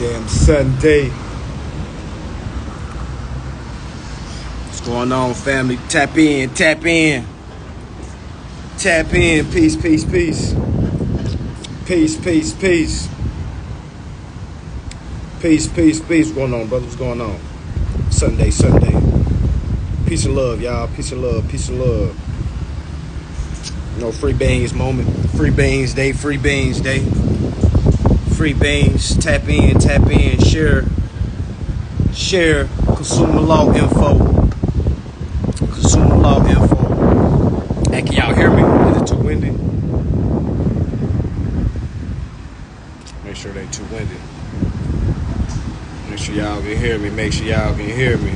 Damn Sunday. What's going on, family? Tap in, tap in. Tap in. Peace, peace, peace. Peace, peace, peace. Peace, peace, peace. What's going on, brother? What's going on? Sunday, Sunday. Peace and love, y'all. Peace and love, peace and love. You know, free beans moment. Free beans day, free beans day. Free beans. Tap in, share. Share consumer law info. Consumer law info. Hey, can y'all hear me? Is it too windy? Make sure it ain't too windy. Make sure y'all can hear me. Make sure y'all can hear me.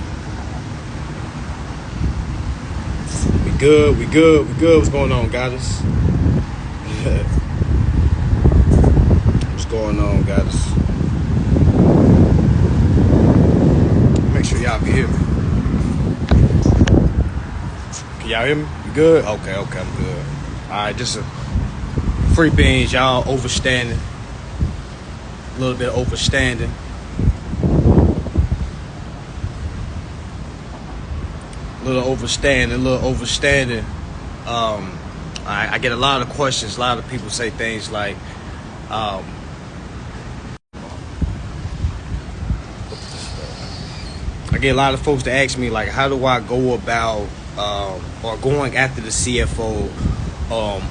We good, we good, we good. What's going on, guys? What's going on, guys? Make sure y'all can hear me. Can y'all hear me? You good? Okay, I'm good. Alright, just a free beans, y'all. Overstanding. A little bit of overstanding. A little overstanding. I get a lot of questions. A lot of people say things like, I get a lot of folks to ask me, like, how do I go about or going after the CFO,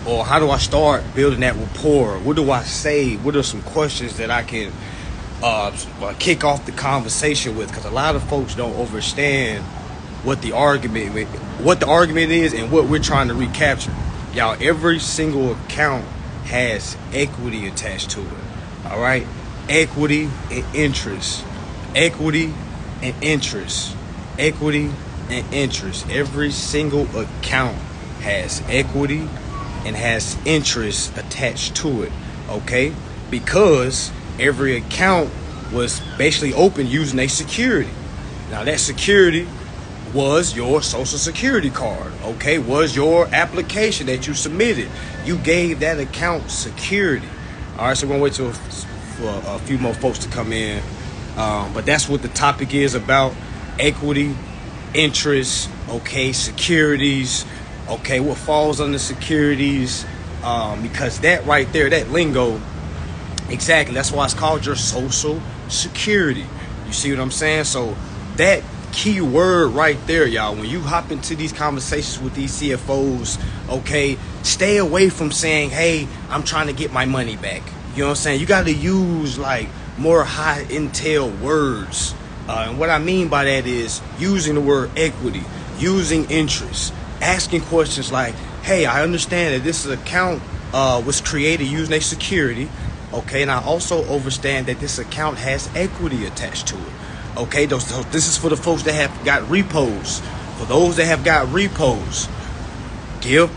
or how do I start building that rapport? What do I say? What are some questions that I can kick off the conversation with? Because a lot of folks don't understand what the argument is and what we're trying to recapture. Y'all, every single account has equity attached to it. All right, equity and interest, equity and interest, equity and interest. Every single account has equity and has interest attached to it. Okay, because every account was basically opened using a security. Now that security was your social security card, okay, was your application that you submitted. You gave that account security. All right, so we're gonna wait for a few more folks to come in, but that's what the topic is about: equity, interest, okay, securities, okay, what falls under securities, because that right there, that lingo, exactly, that's why it's called your social security. You see what I'm saying? So that key word right there, y'all, when you hop into these conversations with these CFOs, okay, stay away from saying, hey, I'm trying to get my money back. You know what I'm saying? You got to use like more high intel words. And what I mean by that is using the word equity, using interest, asking questions like, hey, I understand that this account was created using a security. Okay, and I also understand that this account has equity attached to it. Okay, this is for the folks that have got repos. For those that have got repos, you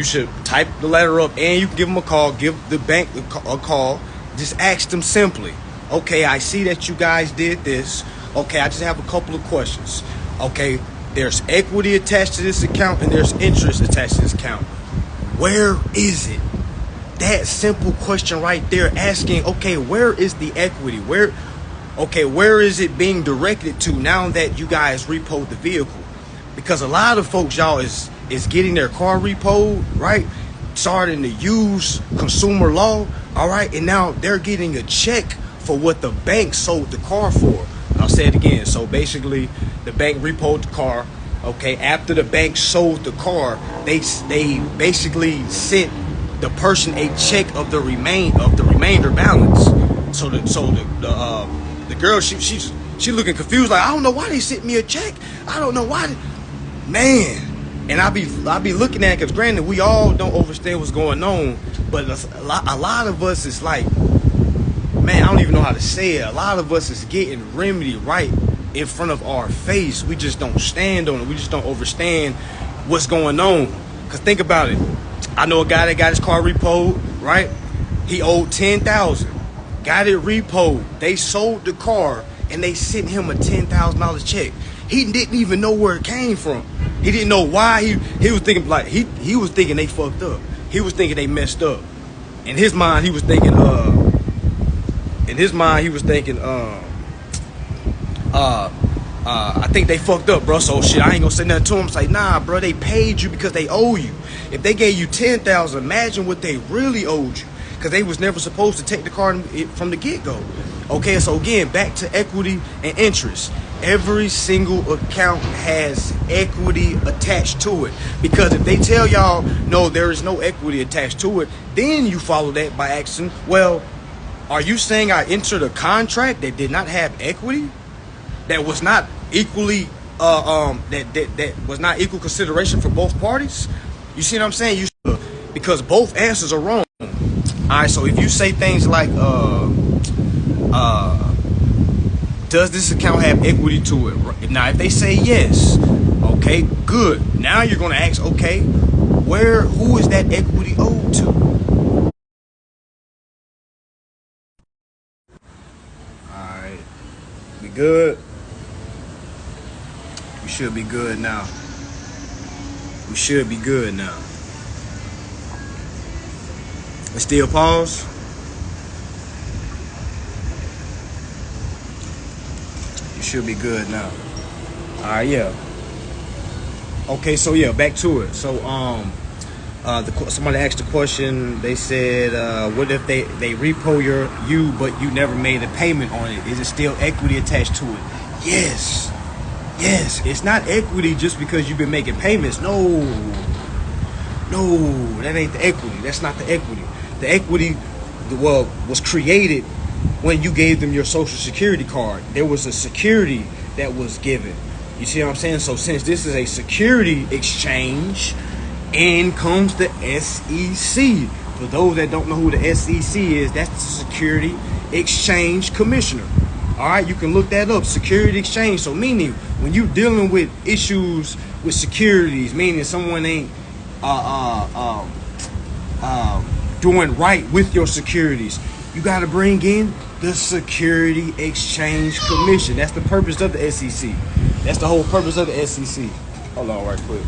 should type the letter up and you can give them a call. Give the bank a call. Just ask them simply, okay, I see that you guys did this. Okay, I just have a couple of questions. Okay, there's equity attached to this account and there's interest attached to this account. Where is it? That simple question right there, asking, okay, where is the equity? Where is it being directed to now that you guys repoed the vehicle? Because a lot of folks, y'all, is getting their car repoed, right? Starting to use consumer law, all right? And now they're getting a check for what the bank sold the car for. I'll say it again. So basically, the bank repoed the car, okay? After the bank sold the car, they basically sent the person a check of the remainder balance. So the girl, she looking confused, like, I don't know why they sent me a check. I don't know why, man. And I be looking at it, because granted, we all don't understand what's going on, but a lot of us is like, man, I don't even know how to say it. A lot of us is getting remedy right in front of our face. We just don't stand on it. We just don't understand what's going on. Because think about it. I know a guy that got his car repoed, right? He owed $10,000. Got it repoed. They sold the car and they sent him a $10,000 check. He didn't even know where it came from. He didn't know why. He was thinking like he was thinking they fucked up. He was thinking they messed up. In his mind, he was thinking in his mind, he was thinking, I think they fucked up, bro. So shit, I ain't gonna say nothing to him. It's like, nah, bro, they paid you because they owe you. If they gave you 10,000, imagine what they really owed you, because they was never supposed to take the car from the get-go. Okay, so again, back to equity and interest. Every single account has equity attached to it, because if they tell y'all no, there is no equity attached to it, then you follow that by asking, well, are you saying I entered a contract that did not have equity, that was not equally that was not equal consideration for both parties? You see what I'm saying? Because both answers are wrong. All right, so if you say things like does this account have equity to it? Now, if they say yes, okay, good. Now you're going to ask, okay, who is that equity owed to? All right, we good? We should be good now. We should be good now. Let's still pause. You should be good now. All right, yeah. Okay, so yeah, back to it. So somebody asked the question. They said, what if they repo you but you never made a payment on it? Is it still equity attached to it? Yes. Yes, it's not equity just because you've been making payments. No, that ain't the equity. That's not the equity. The equity, was created when you gave them your social security card. There was a security that was given. You see what I'm saying? So since this is a security exchange, in comes the SEC. For those that don't know who the SEC is, that's the Security Exchange Commissioner. All right, you can look that up, security exchange. So meaning when you're dealing with issues with securities, meaning someone ain't doing right with your securities, you got to bring in the Security Exchange Commission. That's the purpose of the SEC. That's the whole purpose of the SEC. Hold on right quick.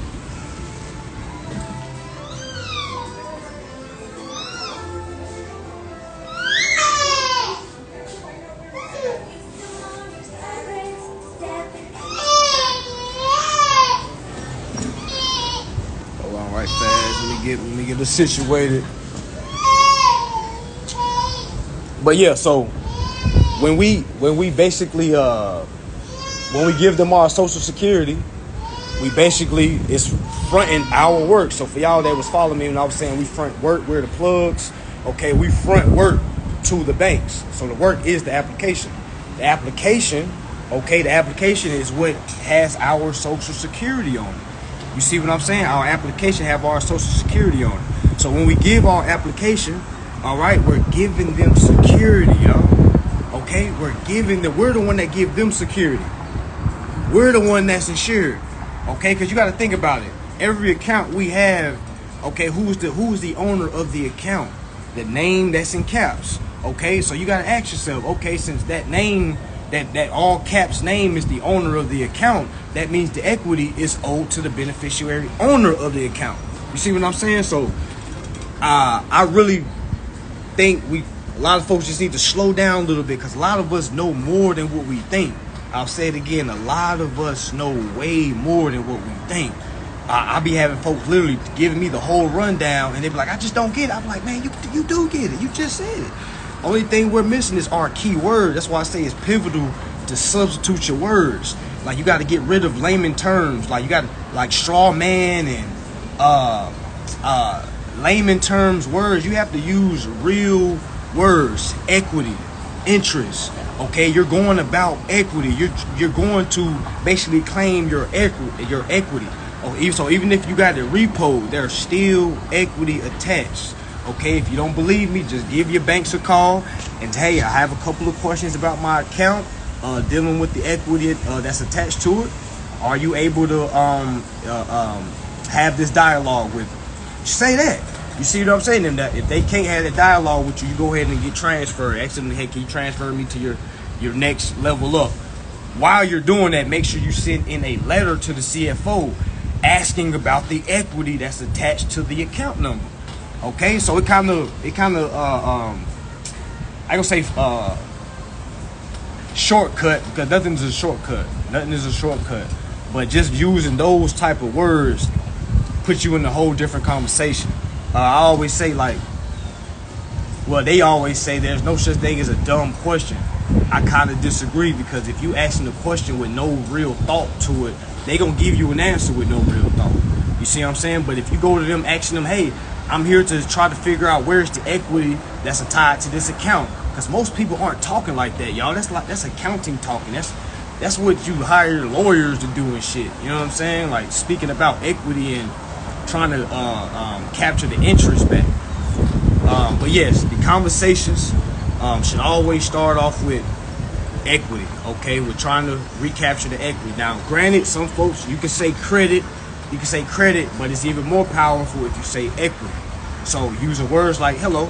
Hold on right fast. Let me get it situated. But yeah, so when we basically when we give them our social security, we basically it's fronting our work. So for y'all that was following me when I was saying we front work, we're the plugs. Okay, we front work to the banks. So the work is the application. The application is what has our social security on it. You see what I'm saying? Our application have our social security on it. So when we give our application, all right, we're giving them security, y'all. Okay, we're the one that give them security. We're the one that's insured. Okay, because you got to think about it. Every account we have, okay, who's the owner of the account? The name that's in caps. Okay, so you got to ask yourself, okay, since that name, that all caps name is the owner of the account, that means the equity is owed to the beneficiary owner of the account. You see what I'm saying? So I really think a lot of folks just need to slow down a little bit, because a lot of us know more than what we think. I'll say it again, a lot of us know way more than what we think. I be having folks literally giving me the whole rundown, and they be like, I just don't get it. I'm like, man, you do get it. You just said it. Only thing we're missing is our key word. That's why I say it's pivotal to substitute your words. Like, you got to get rid of layman terms. Like, you got like straw man and layman terms words. You have to use real words. Equity, interest. Okay, you're going about equity. You're going to basically claim your equity. So even if you got a repo, there's still equity attached. Okay, if you don't believe me, just give your banks a call and hey, I have a couple of questions about my account dealing with the equity that's attached to it. Are you able to have this dialogue with them? Say that. You see what I'm saying? And that if they can't have a dialogue with you, you go ahead and get transferred. Ask them, hey, can you transfer me to your next level up? While you're doing that, make sure you send in a letter to the CFO asking about the equity that's attached to the account number. Okay, so it kind of I gonna say shortcut, because nothing's a shortcut. Nothing is a shortcut. But just using those type of words put you in a whole different conversation. I always say, like, well, they always say there's no such thing as a dumb question. I kind of disagree, because if you asking a question with no real thought to it, they gonna give you an answer with no real thought. You see what I'm saying? But if you go to them asking them, hey, I'm here to try to figure out where's the equity that's tied to this account, because most people aren't talking like that, y'all. That's accounting talking. That's what you hire lawyers to do and shit. You know what I'm saying? Like speaking about equity and trying to capture the interest back. But yes, the conversations should always start off with equity. Okay, we're trying to recapture the equity. Now, granted, some folks, you can say credit, but it's even more powerful if you say equity. So using words like, hello,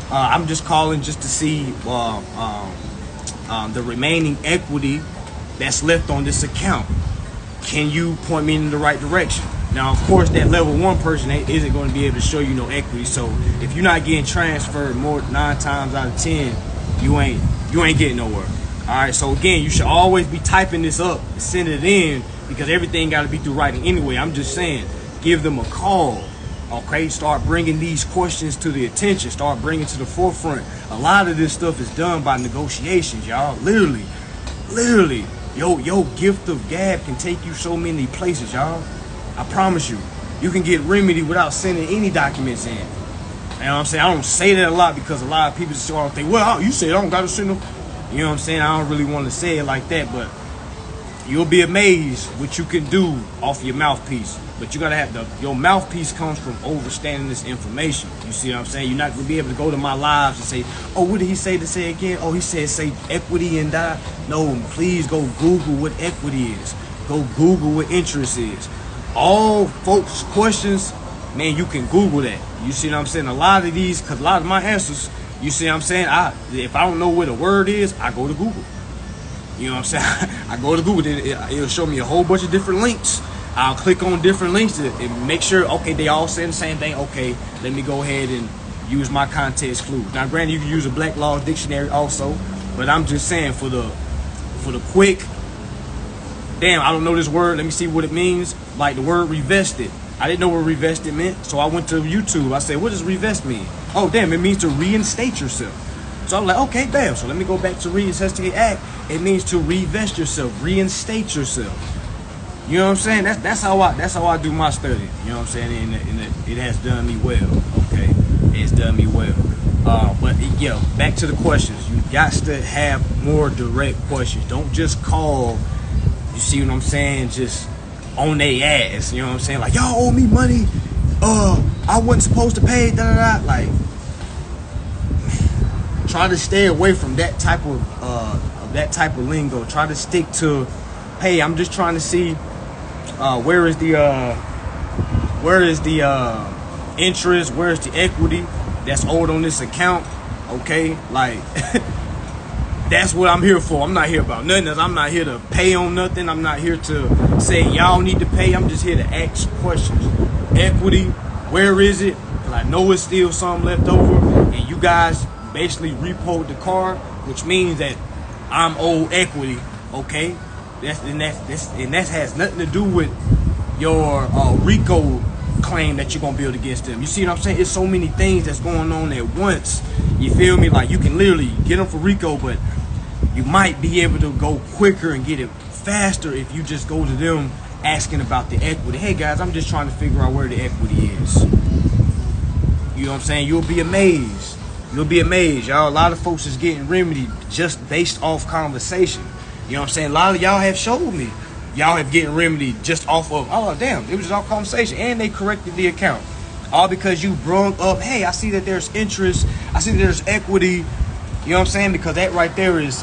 I'm just calling just to see the remaining equity that's left on this account. Can you point me in the right direction? Now, of course, that level 1 person isn't going to be able to show you no equity. So if you're not getting transferred more 9 times out of 10, you ain't getting nowhere. All right. So again, you should always be typing this up, send it in, because everything got to be through writing anyway. I'm just saying, give them a call. Okay, start bringing these questions to the attention. Start bringing to the forefront. A lot of this stuff is done by negotiations, y'all. Literally, your gift of gab can take you so many places, y'all. I promise you. You can get remedy without sending any documents in. You know what I'm saying? I don't say that a lot because a lot of people just think, well, you said I don't got to send them. You know what I'm saying? I don't really want to say it like that, but you'll be amazed what you can do off your mouthpiece. But you gotta have your mouthpiece comes from understanding this information. You see what I'm saying? You're not gonna be able to go to my lives and say, oh, what did he say to say again? Oh, he said say equity and that. No, please go Google what equity is. Go Google what interest is. All folks' questions, man, you can Google that. You see what I'm saying? A lot of these, because a lot of my answers, you see what I'm saying? If I don't know what a word is, I go to Google. You know what I'm saying? I go to Google, it'll show me a whole bunch of different links. I'll click on different links and make sure, okay, they all say the same thing. Okay, let me go ahead and use my context clues. Now, granted, you can use a Black Law Dictionary also, but I'm just saying for the quick, damn, I don't know this word, let me see what it means. Like the word revested. I didn't know what revested meant, so I went to YouTube. I said, what does revest mean? Oh, damn, it means to reinstate yourself. So I'm like, okay, bam. So let me go back to Reinstatement Act. It means to revest yourself, reinstate yourself. You know what I'm saying? That's how I do my study. You know what I'm saying? And it has done me well. Okay, it's done me well. But yeah, back to the questions. You got to have more direct questions. Don't just call. You see what I'm saying? Just on their ass. You know what I'm saying? Like, y'all owe me money. I wasn't supposed to pay. Da da da. Like, try to stay away from that type of lingo. Try to stick to, hey, I'm just trying to see where is the interest, where's the equity that's owed on this account. Okay, like that's what I'm here for. I'm not here about nothing else. I'm not here to pay on nothing. I'm not here to say y'all need to pay. I'm just here to ask questions. Equity, where is it? Because I know it's still some left over, and you guys basically repoed the car, which means that I'm owed equity. Okay, that has nothing to do with your RICO claim that you're gonna build against them. You see what I'm saying? It's so many things that's going on at once. You feel me? Like you can literally get them for RICO, but you might be able to go quicker and get it faster if you just go to them asking about the equity. Hey guys, I'm just trying to figure out where the equity is. You know what I'm saying? You'll be amazed. You'll be amazed, y'all. A lot of folks is getting remedied just based off conversation. You know what I'm saying? A lot of y'all have showed me. Y'all have getting remedied just off of, oh, damn, it was just all conversation. And they corrected the account. All because you brung up, hey, I see that there's interest. I see that there's equity. You know what I'm saying? Because that right there is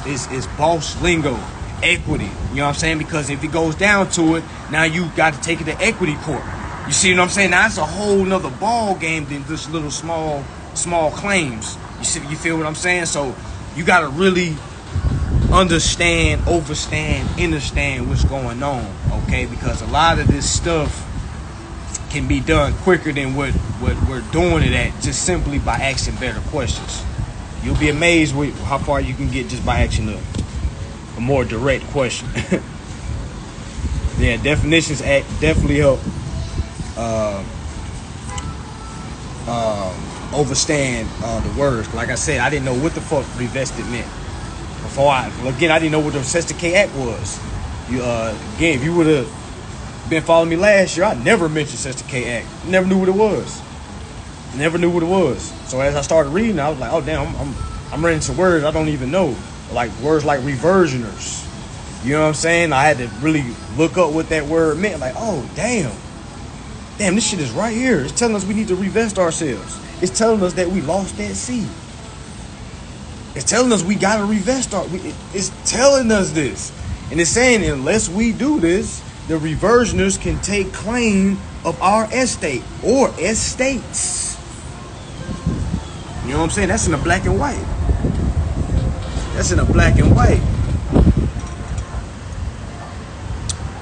boss lingo. Equity. You know what I'm saying? Because if it goes down to it, now you got to take it to equity court. You see what I'm saying? Now it's a whole nother ball game than just little small claims. You feel what I'm saying? So you got to really understand, understand what's going on, okay? Because a lot of this stuff can be done quicker than what we're doing it at, just simply by asking better questions. You'll be amazed with how far you can get just by asking them. a more direct question. Yeah, definitions definitely help overstand the words. Like I said, I didn't know what the fuck revested meant before. I didn't know what the Reposted Act was. Again, if you would have been following me last year, I never mentioned Reposted Act. Never knew what it was. So as I started reading, I was like, oh damn, I'm reading some words I don't even know, like words like reversioners. You know what I'm saying? I had to really look up what that word meant. Like, oh damn, this shit is right here. It's telling us we need to revest ourselves. It's telling us that we lost that seed. It's telling us we gotta revest it's telling us this. And it's saying unless we do this, the reversioners can take claim of our estate or estates. You know what I'm saying? That's in the black and white.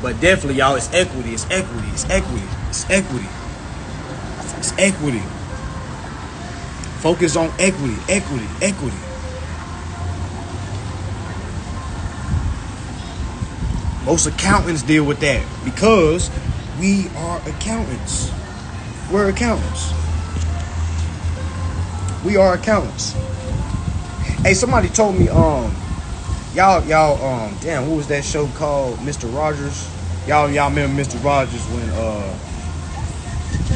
But definitely, y'all, it's equity. Focus on equity. Most accountants deal with that because we are accountants. We're accountants. We are accountants. Hey, somebody told me, y'all, damn, what was that show called? Mr. Rogers. Y'all remember Mr. Rogers when,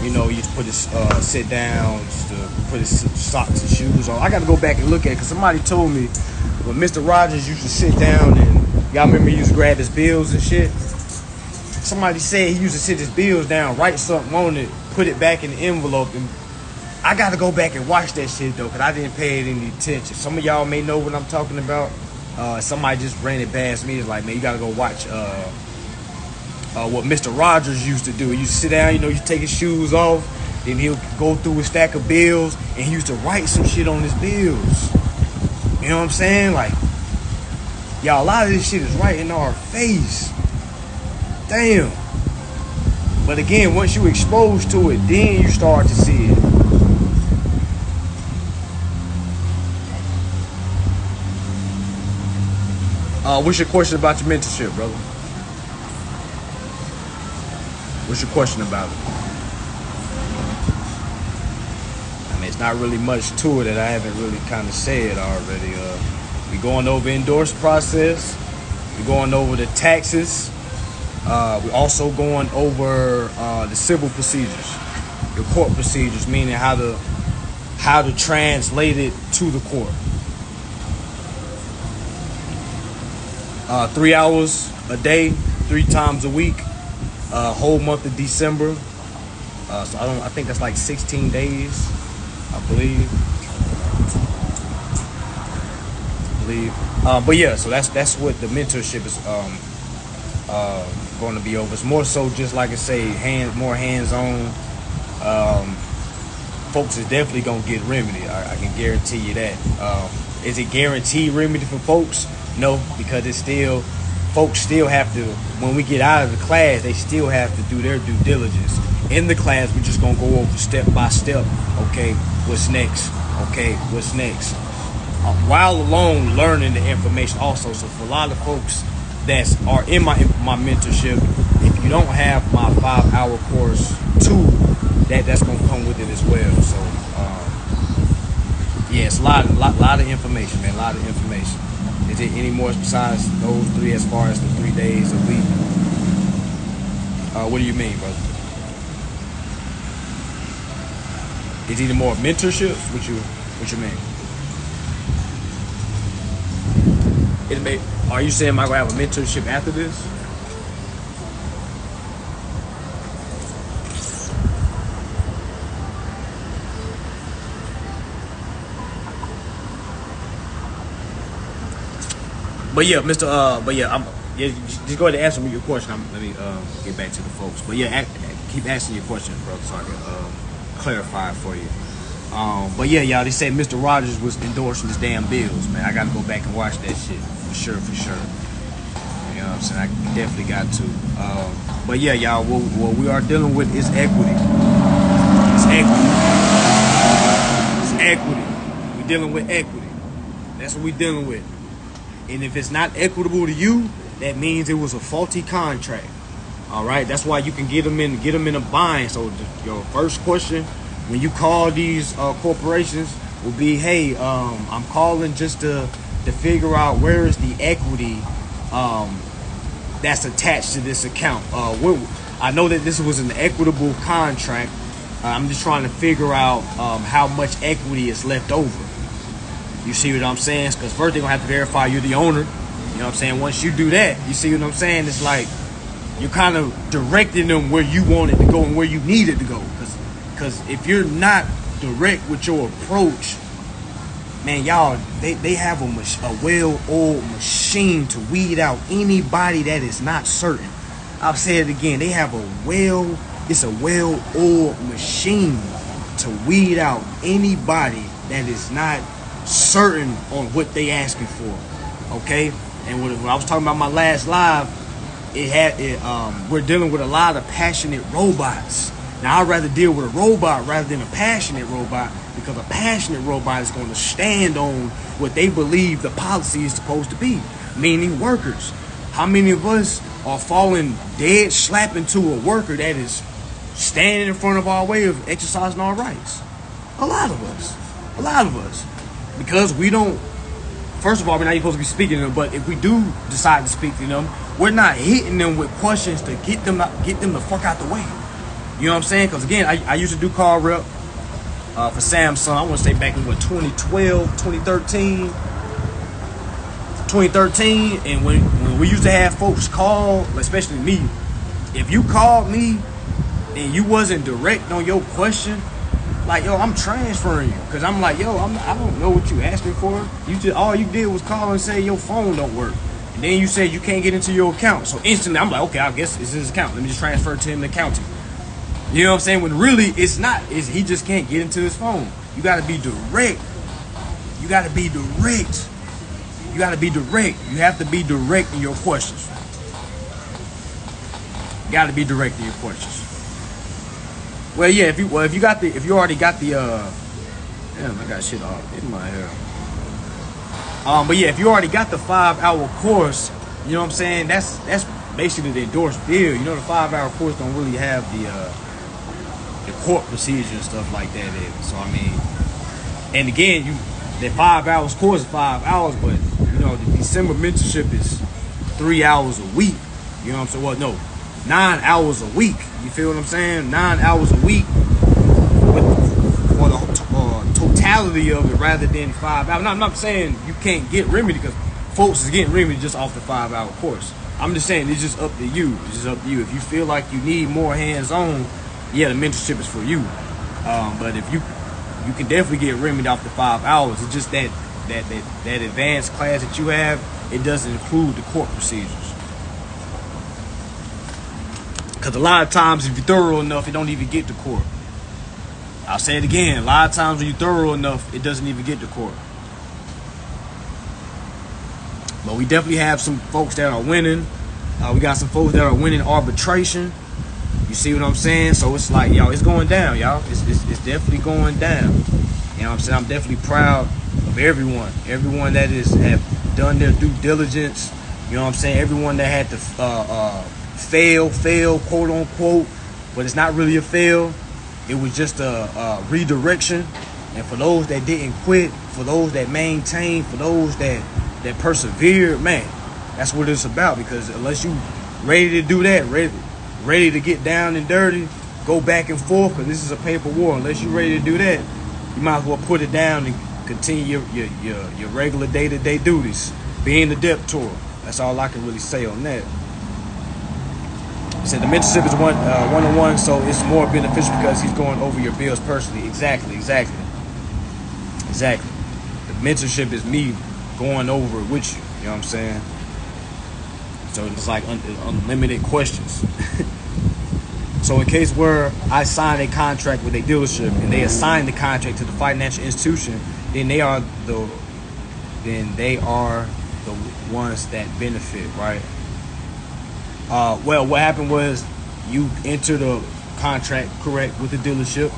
he used to put his, sit down, just to put his socks and shoes on. I got to go back and look at it because somebody told me when Mr. Rogers used to sit down and y'all remember he used to grab his bills and shit. Somebody said he used to sit his bills down, write something on it, put it back in the envelope, and I got to go back and watch that shit though, because I didn't pay it any attention. Some of y'all may know what I'm talking about. Somebody just ran it past me. It's like, man, you got to go watch what Mr. Rogers used to do. He used to sit down, you take his shoes off, then he'll go through a stack of bills, and he used to write some shit on his bills. You know what I'm saying? Like, y'all, a lot of this shit is right in our face. Damn. But again, once you exposed to it, then you start to see it. What's your question about your mentorship, brother? What's your question about it? I mean, it's not really much to it that I haven't really kind of said already. We're going over endorse process. We're going over the taxes. We're also going over the civil procedures, the court procedures, meaning how to translate it to the court. 3 hours a day, 3 times a week, whole month of December. So I think that's like 16 days, I believe. But yeah, so that's what the mentorship is going to be over. It's more so just like I say, more hands-on. Folks is definitely gonna get remedy. I can guarantee you that. Is it guaranteed remedy for folks? No, because folks still have to, when we get out of the class, they still have to do their due diligence. In the class, we're just gonna go over step by step. Okay, what's next? While alone learning the information also. So for a lot of folks that are in my mentorship, if you don't have my 5-hour course too, that's gonna come with it as well. So yeah, it's a lot of information, man. A lot of information. Is it any more besides those 3 as far as the 3 days a week? What do you mean, brother? Is it any more mentorships? What you mean? Are you saying am I gonna have a mentorship after this? But yeah, just go ahead and answer me your question. Let me get back to the folks. But yeah, keep asking your questions, brother, so I can clarify for you. But yeah, y'all, they said Mr. Rogers was endorsing his damn bills, man. I got to go back and watch that shit for sure. You know what I'm saying? I definitely got to. But yeah, y'all, what we are dealing with is equity. It's equity. We're dealing with equity. That's what we're dealing with. And if it's not equitable to you, that means it was a faulty contract. All right, that's why you can get them in a bind. So your first question when you call these corporations will be, hey, I'm calling just to figure out where is the equity that's attached to this account. I know that this was an equitable contract. I'm just trying to figure out how much equity is left over. You see what I'm saying? Because first they're gonna have to verify you're the owner. You know what I'm saying? Once you do that, you see what I'm saying? It's like you're kind of directing them where you want it to go and where you need it to go. Because if you're not direct with your approach, man, y'all, they have a well-oiled machine to weed out anybody that is not certain. I'll say it again. They have it's a well-oiled machine to weed out anybody that is not certain on what they asking for. Okay? And when I was talking about my last live, we're dealing with a lot of passionate robots. Now, I'd rather deal with a robot rather than a passionate robot, because a passionate robot is going to stand on what they believe the policy is supposed to be, meaning workers. How many of us are falling dead slap into a worker that is standing in front of our way of exercising our rights? A lot of us. Because we don't, first of all, we're not supposed to be speaking to them, but if we do decide to speak to them, we're not hitting them with questions to get them the fuck out the way. You know what I'm saying? Because again, I used to do call rep for Samsung. I want to say back in 2012, 2013, and when we used to have folks call, especially me, if you called me and you wasn't direct on your question, like, yo, I'm transferring you, because I'm like, yo, I don't know what you asking for. All you did was call and say your phone don't work, and then you said you can't get into your account. So instantly, I'm like, okay, I guess it's his account. Let me just transfer it to him, the accounting. You know what I'm saying? When really it's not. He just can't get into his phone. You got to be direct. You have to be direct in your questions. You got to be direct in your questions. Well, yeah. If you already got the damn, I got shit off in my hair. But yeah, if you already got the 5-hour course, you know what I'm saying? That's basically the endorsed deal. You know, the 5-hour course don't really have the court procedure and stuff like that in. So I mean, and again, the 5 hours course is 5 hours, but you know, the December mentorship is 3 hours a week. You know what I'm saying? Well, no, 9 hours a week. You feel what I'm saying? 9 hours a week for the totality of it, rather than 5 hours. Now, I'm not saying you can't get remedy, because folks is getting remedy just off the 5-hour course. I'm just saying it's just up to you. It's just up to you. If you feel like you need more hands-on, yeah, the mentorship is for you. But if you can definitely get remedy off the 5 hours. It's just that advanced class that you have, it doesn't include the court procedures. Because a lot of times, if you're thorough enough, it don't even get to court. I'll say it again. A lot of times when you're thorough enough, it doesn't even get to court. But we definitely have some folks that are winning. We got some folks that are winning arbitration. You see what I'm saying? So it's like, y'all, it's going down, y'all. It's definitely going down. You know what I'm saying? I'm definitely proud of everyone that have done their due diligence. You know what I'm saying? Everyone that had to fail, quote unquote, but it's not really a fail. It was just a redirection. And for those that didn't quit, for those that maintained, for those that persevered, man, that's what it's about. Because unless you ready to do that, ready to get down and dirty, go back and forth, because this is a paper war. Unless you're ready to do that, you might as well put it down and continue your regular day-to-day duties, being the debtor. That's all I can really say on that. He said the mentorship is one-on-one, so it's more beneficial because he's going over your bills personally. Exactly. The mentorship is me going over it with you. You know what I'm saying? So it's like unlimited questions. So in case where I sign a contract with a dealership and they assign the contract to the financial institution, then they are the ones that benefit, right? Well, what happened was you entered a contract, correct, with the dealership.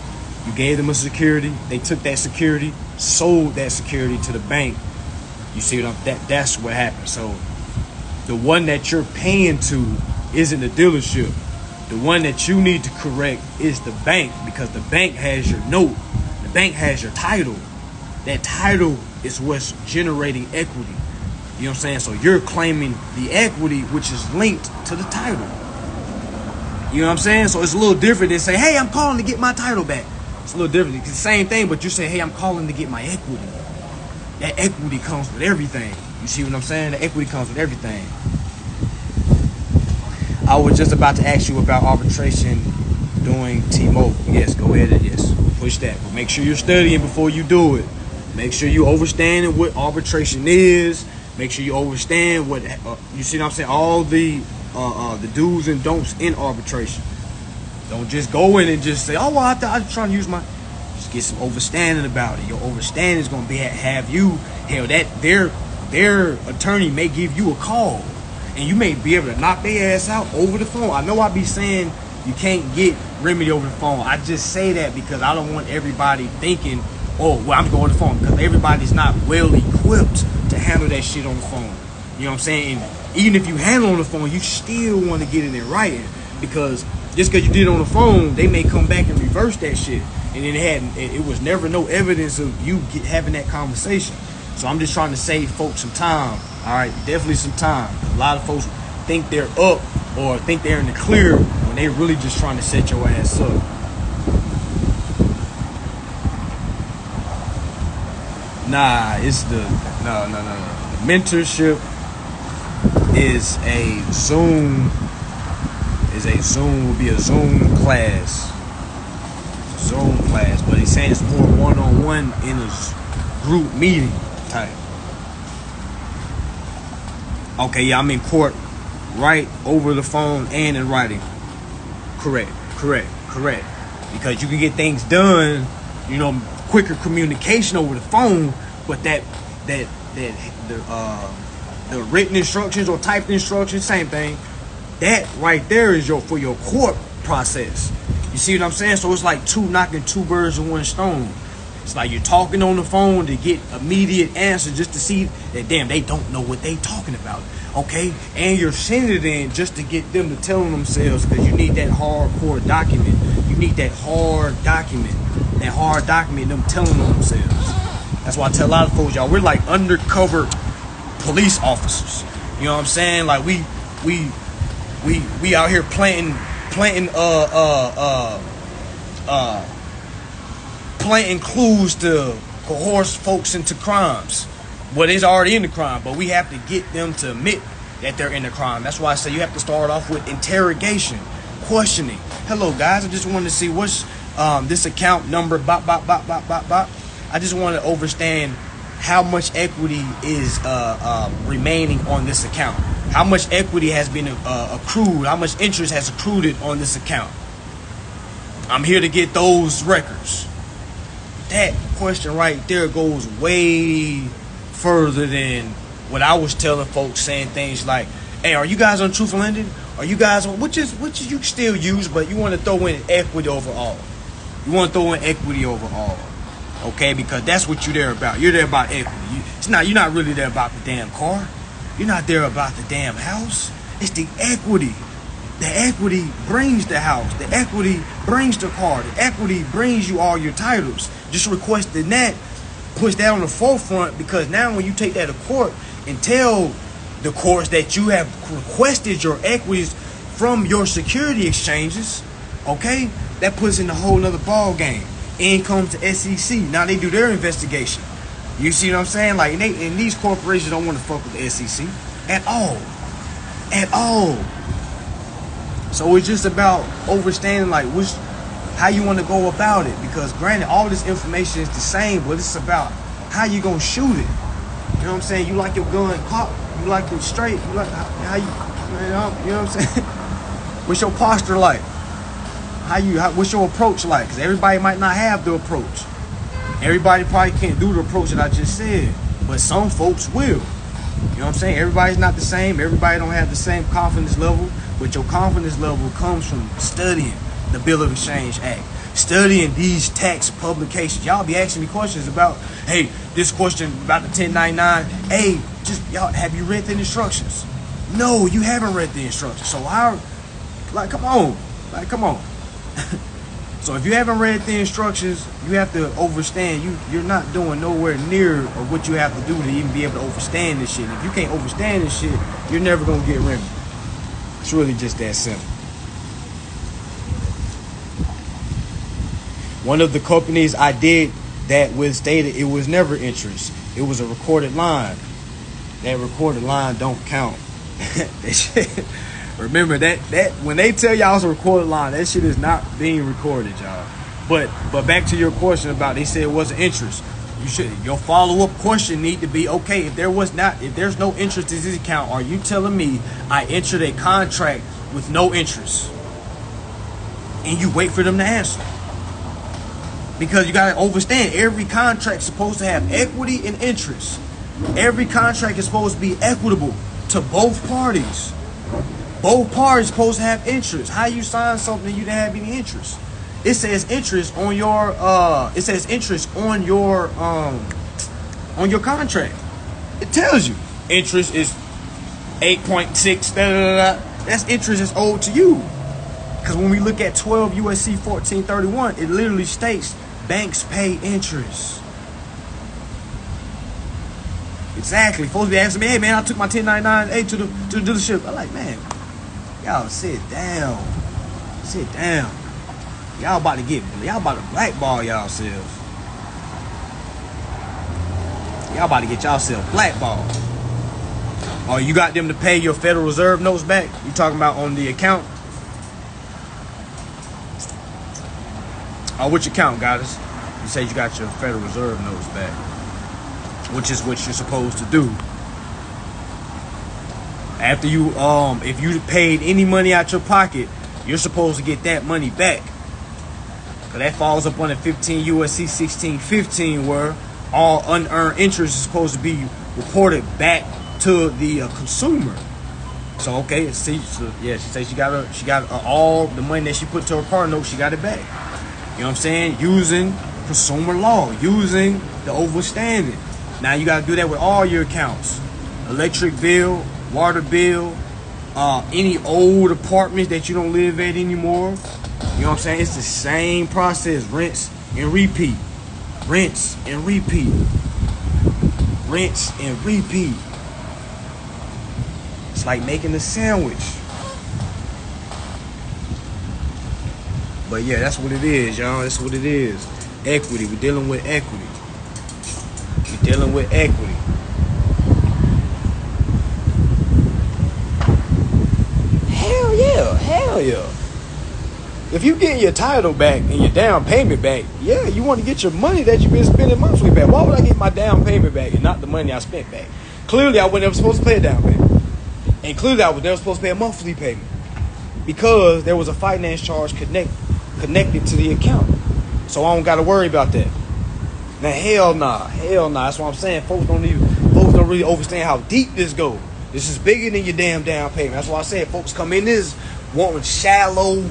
You gave them a security. They took that security, sold that security to the bank, You see what that's what happens. So the one that you're paying to isn't the dealership. The one that you need to correct is the bank, because the bank has your note. The bank has your title. That title is what's generating equity. You know what I'm saying? So you're claiming the equity, which is linked to the title. You know what I'm saying? So it's a little different than say, hey, I'm calling to get my title back. It's a little different. It's the same thing, but you're saying, hey, I'm calling to get my equity. That equity comes with everything. You see what I'm saying? The equity comes with everything. I was just about to ask you about arbitration doing T-Mobile. Yes, go ahead and yes, push that. But make sure you're studying before you do it. Make sure you understand what arbitration is. Make sure you understand what you see what I'm saying. All the do's and don'ts in arbitration. Don't just go in and just say, oh, well, I'm trying to use my. Just get some understanding about it. Your understanding is going to be have you. Hell, that their attorney may give you a call, and you may be able to knock their ass out over the phone. I know I be saying you can't get remedy over the phone. I just say that because I don't want everybody thinking, oh, well, I'm going to the phone, because everybody's not well equipped to handle that shit on the phone. You know what I'm saying? And even if you handle on the phone, you still want to get it in writing, because just because you did it on the phone, they may come back and reverse that shit, and it was never no evidence of you having that conversation. So I'm just trying to save folks some time. All right, definitely some time. A lot of folks think they're up or think they're in the clear when they really just trying to set your ass up. Nah, it's no. The mentorship is a Zoom. Will be a Zoom class. But he's saying it's more one-on-one in a group meeting type. Okay, yeah, I'm in court, right over the phone and in writing. Correct. Because you can get things done, quicker communication over the phone, but the written instructions or typed instructions, same thing. That right there is for your court process. You see what I'm saying? So it's like knocking two birds with one stone. It's like you're talking on the phone to get immediate answer, just to see that, damn, they don't know what they talking about. Okay? And you're sending it in just to get them to tell on themselves, because you need that hardcore document. You need that hard document. Them telling on themselves. That's why I tell a lot of folks, y'all, we're like undercover police officers. You know what I'm saying? Like we out here planting clues to coerce folks into crimes. Well, it's already in the crime, but we have to get them to admit that they're in the crime. That's why I say you have to start off with interrogation, questioning. Hello, guys. I just wanted to see what's this account number. Bop. I just want to understand how much equity is remaining on this account. How much equity has been accrued? How much interest has accrued on this account? I'm here to get those records. That question right there goes way further than what I was telling folks, saying things like, hey, are you guys on Truthful Ending? Are you guys on, which is you still use, but you want to throw in equity overall. You want to throw in equity overall. Okay, because that's what you're there about. You're there about equity. You're not really there about the damn car. You're not there about the damn house. It's the equity. The equity brings the house. The equity brings the car. The equity brings you all your titles. Just requesting that, push that on the forefront, because now when you take that to court and tell the courts that you have requested your equities from your security exchanges, okay, that puts in a whole nother ball game. In comes the SEC. Now they do their investigation. You see what I'm saying? Like, and these corporations don't want to fuck with the SEC at all. So it's just about understanding like how you want to go about it. Because granted, all this information is the same, but it's about how you gonna shoot it. You know what I'm saying? You like your gun cocked, you like it straight, you like how you know what I'm saying? What's your posture like? What's your approach like? Because everybody might not have the approach. Everybody probably can't do the approach that I just said, but some folks will. You know what I'm saying? Everybody's not the same. Everybody don't have the same confidence level, but your confidence level comes from studying the Bill of Exchange Act, studying these tax publications. Y'all be asking me questions about, hey, this question about the 1099. Hey, just y'all, have you read the instructions? No, you haven't read the instructions. So how, like, come on. So if you haven't read the instructions, you have to understand you're not doing nowhere near of what you have to do to even be able to understand this shit. If you can't understand this shit, you're never gonna get remedy. It's really just that simple. One of the companies I did that with stated it was never interest. It was a recorded line. That recorded line don't count. That shit. Remember that when they tell y'all it's a recorded line, that shit is not being recorded, y'all. But back to your question about they said it wasn't interest. Your follow-up question need to be, okay, if there's no interest in this account, are you telling me I entered a contract with no interest? And you wait for them to answer. Because you gotta understand, every contract is supposed to have equity and interest. Every contract is supposed to be equitable to both parties. Both parties supposed to have interest. How you sign something you didn't have any interest? It says interest on your contract. It tells you interest is 8.6. That's interest that's owed to you. Because when we look at 12 USC 1431, it literally states banks pay interest. Exactly. Supposed to be asking me, hey man, I took my 1099 to the dealership. I'm like, man, y'all sit down. Y'all about to blackball yourselves. Y'all about to get yourself blackballed. Or you got them to pay your Federal Reserve notes back? You talking about on the account? Or which account, guys? You say you got your Federal Reserve notes back, which is what you're supposed to do. After you, if you paid any money out your pocket, you're supposed to get that money back. Cause that falls up on the 15 USC 1615, where all unearned interest is supposed to be reported back to the consumer. So okay, she said she got all the money that she put to her car note, she got it back. You know what I'm saying? Using consumer law, using the overstanding. Now you gotta do that with all your accounts: electric bill, water bill, any old apartments that you don't live at anymore. You know what I'm saying? It's the same process. Rinse and repeat. Rinse and repeat. Rinse and repeat. It's like making a sandwich. But yeah, that's what it is, y'all. That's what it is. Equity. We're dealing with equity. We're dealing with equity. Hell yeah. Hell yeah. If you get your title back and your down payment back, yeah, you want to get your money that you've been spending monthly back. Why would I get my down payment back and not the money I spent back? Clearly, I was never supposed to pay a down payment. And clearly, I was never supposed to pay a monthly payment. Because there was a finance charge connected to the account. So I don't got to worry about that. Now, hell nah. That's what I'm saying. Folks don't really understand how deep this goes. This is bigger than your damn down payment. That's why I said folks come in this wanting shallow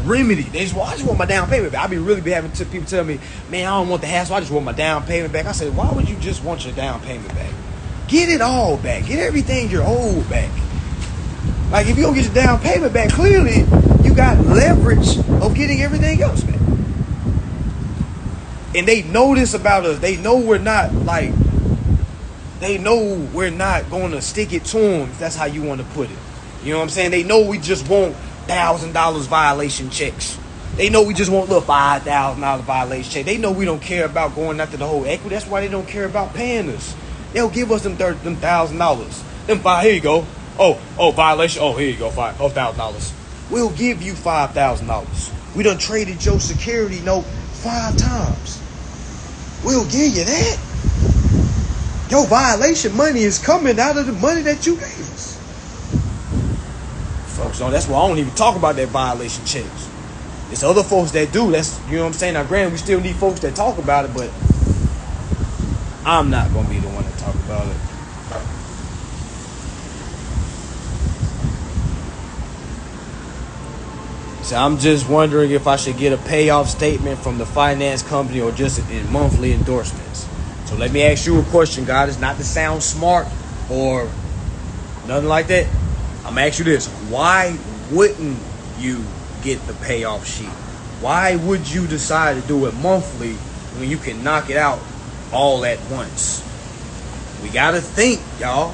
remedy. They just, well, I just want my down payment back. I be having people tell me, man, I don't want the hassle. I just want my down payment back. I said, why would you just want your down payment back? Get it all back. Get everything you're owed back. Like, if you don't get your down payment back, clearly you got leverage of getting everything else back. And they know this about us. They know we're not going to stick it to them, if that's how you want to put it. You know what I'm saying? They know we just want $1,000 violation checks. They know we just want little $5,000 violation check. They know we don't care about going after the whole equity. That's why they don't care about paying us. They'll give us them $1,000. Here you go. Oh, violation. Oh, here you go. $1,000. We'll give you $5,000. We done traded your security note 5 times. We'll give you that. Your violation money is coming out of the money that you gave us. Folks, that's why I don't even talk about that violation checks. It's other folks that do. That's, you know what I'm saying? Now, granted, we still need folks that talk about it, but I'm not going to be the one to talk about it. So I'm just wondering if I should get a payoff statement from the finance company or just in monthly endorsements. So let me ask you a question, God. It's not to sound smart or nothing like that. I'm gonna ask you this: why wouldn't you get the payoff sheet? Why would you decide to do it monthly when you can knock it out all at once? We gotta think, y'all.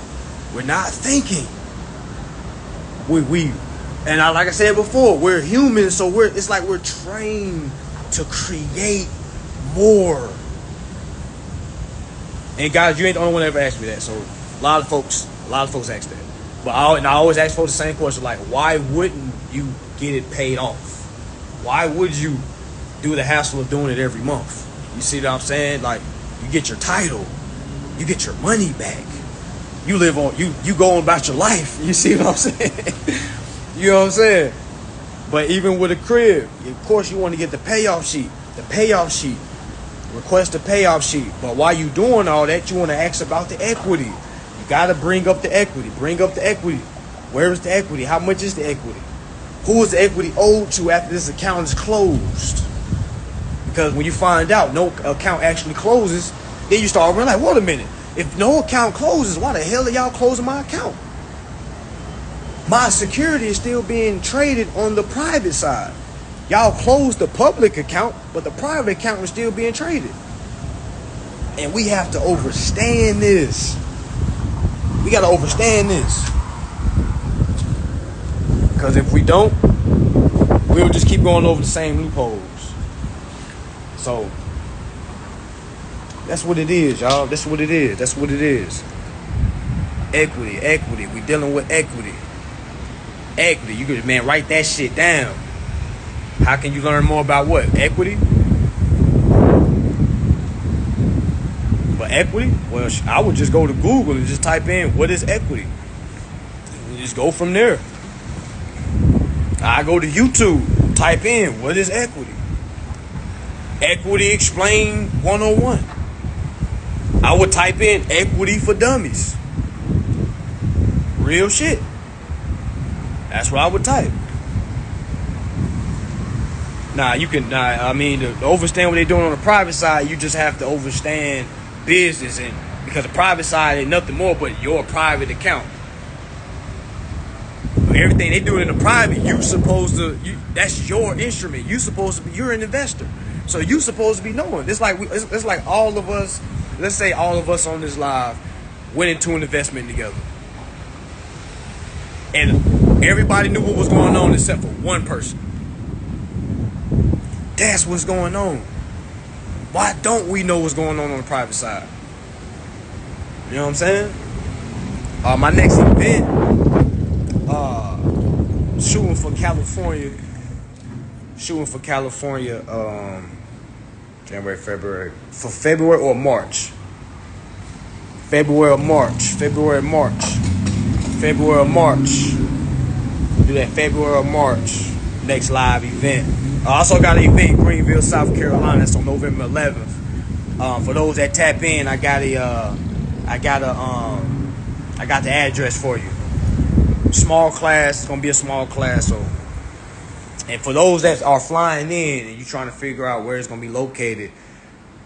We're not thinking. Like I said before, we're humans, so it's like we're trained to create more. And guys, you ain't the only one that ever asked me that. So a lot of folks ask that. But I always ask folks the same question, like, why wouldn't you get it paid off? Why would you do the hassle of doing it every month? You see what I'm saying? Like, you get your title, you get your money back. You live on, you go on about your life. You see what I'm saying? You know what I'm saying? But even with a crib, of course you want to get the payoff sheet. The payoff sheet. Request a payoff sheet. But while you doing all that, you want to ask about the equity. You got to bring up the equity. Bring up the equity. Where is the equity? How much is the equity? Who is the equity owed to after this account is closed? Because when you find out no account actually closes, then you start running like, wait a minute. If no account closes, why the hell are y'all closing my account? My security is still being traded on the private side. Y'all closed the public account, but the private account is still being traded. And we have to understand this. We got to understand this. Because if we don't, we'll just keep going over the same loopholes. So, that's what it is, y'all. That's what it is. That's what it is. Equity. We dealing with equity. Equity. You could, man, write that shit down. How can you learn more about what? Equity? But equity? Well, I would just go to Google and just type in, what is equity? And just go from there. I go to YouTube, type in, what is equity? Equity Explained 101. I would type in equity for dummies. Real shit. That's what I would type. To understand what they're doing on the private side, you just have to understand business, and because the private side ain't nothing more but your private account. Everything they do in the private, that's your instrument. You're an investor. So you supposed to be knowing. It's like all of us, let's say all of us on this live went into an investment together. And everybody knew what was going on except for one person. That's what's going on. Why don't we know what's going on the private side? You know what I'm saying? My next event, shooting for California, January, February or March. February or March. Do that February or March. Next live event. I also got an event in Greenville, South Carolina. That's on November 11th. For those that tap in, I got the address for you. Small class. It's gonna be a small class. So, and for those that are flying in and you trying to figure out where it's gonna be located,